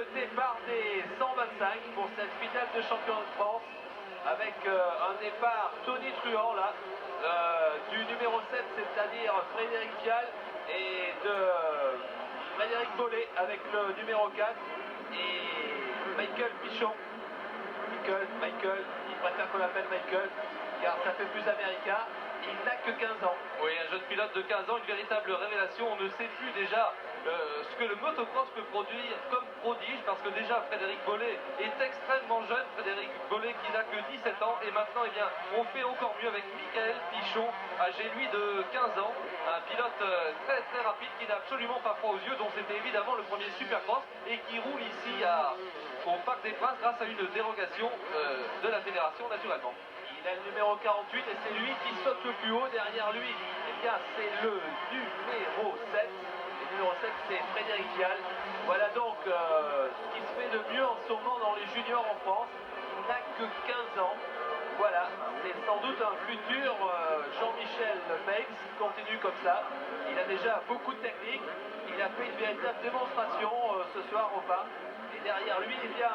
le départ des 125 pour cette finale de championnat de France avec un départ Tony Truant là, du numéro 7, c'est-à-dire Frédéric Vial, et de Frédéric Bollet avec le numéro 4 et Michael Pichon. Michael, il préfère qu'on l'appelle Michael car ça fait plus américain. Il n'a que 15 ans. Oui, un jeune pilote de 15 ans, une véritable révélation. On ne sait plus déjà ce que le motocross peut produire comme prodige, parce que déjà Frédéric Bollet est extrêmement jeune. Frédéric Bollet qui n'a que 17 ans, et maintenant, eh bien, on fait encore mieux avec Michael Pichon, âgé lui de 15 ans, un pilote très très rapide qui n'a absolument pas froid aux yeux, dont c'était évidemment le premier Supercross, et qui roule ici au Parc des Princes grâce à une dérogation de la fédération naturellement. Il a le numéro 48 et c'est lui qui saute le plus haut. Derrière lui, eh bien, c'est le numéro 7. Le numéro 7, c'est Frédéric Vial. Voilà donc ce qui se fait de mieux en ce moment dans les juniors en France. Il n'a que 15 ans. Voilà, c'est sans doute un futur Jean-Michel Meix qui continue comme ça. Il a déjà beaucoup de technique. Il a fait une véritable démonstration ce soir au parc. Et derrière lui, eh bien,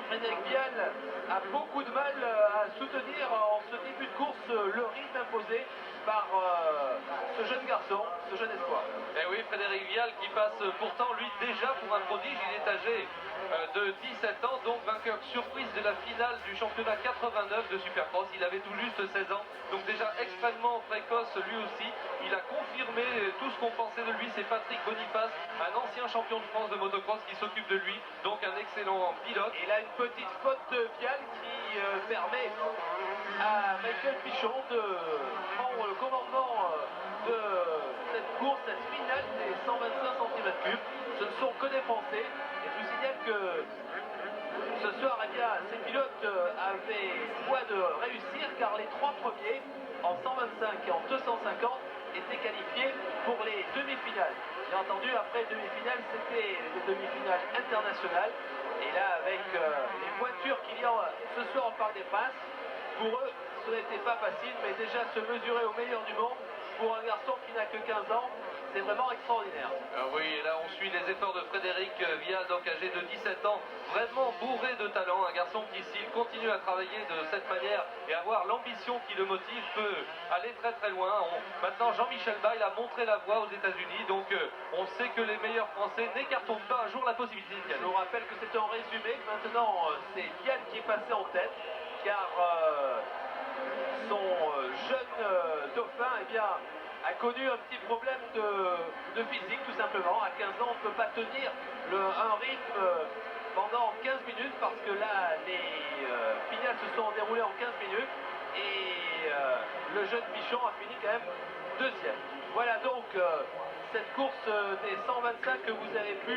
Frédéric Vial a beaucoup de mal à soutenir en ce début de course le rythme imposé par ce jeune garçon, ce jeune espoir. Et oui, Frédéric Vial qui passe pourtant lui déjà pour un prodige. Il est âgé de 17 ans, donc vainqueur surprise de la finale du championnat 89 de Supercross. Il avait tout juste 16 ans, donc déjà extrêmement précoce lui aussi. Il a confirmé tout ce qu'on pensait de lui. C'est Patrick Boniface, un ancien champion de France de motocross qui s'occupe de lui, donc un excellent pilote. Il a une petite faute de Vial qui permet à Michael Pichon de prendre le commandement de cette course, cette finale des 125 cm3. Ce ne sont que des Français. Et je vous signale que ce soir, eh bien, ces pilotes avaient foi de réussir car les trois premiers en 125 et en 250 étaient qualifiés pour les demi-finales. Bien entendu, après demi-finale, c'était les demi-finales internationales. Et là, avec les voitures qu'il y a ce soir au Parc des Princes, pour eux, ce n'était pas facile, mais déjà se mesurer au meilleur du monde pour un garçon qui n'a que 15 ans, c'est vraiment extraordinaire. Oui, et là on suit les efforts de Frédéric Vial, donc âgé de 17 ans, vraiment bourré de talent, un garçon qui, s'il continue à travailler de cette manière et avoir l'ambition qui le motive, peut aller très très loin. Maintenant, Jean-Michel Bayle a montré la voie aux États-Unis, donc on sait que les meilleurs Français n'écartent pas un jour la possibilité de gagner. Je vous rappelle que c'est en résumé. Maintenant, c'est Vial qui est passé en tête, car son jeune dauphin, eh bien, a connu un petit problème de physique, tout simplement. À 15 ans, on ne peut pas tenir un rythme pendant 15 minutes, parce que là, les finales se sont déroulées en 15 minutes, et le jeune Pichon a fini quand même deuxième. Voilà donc cette course des 125 que vous avez pu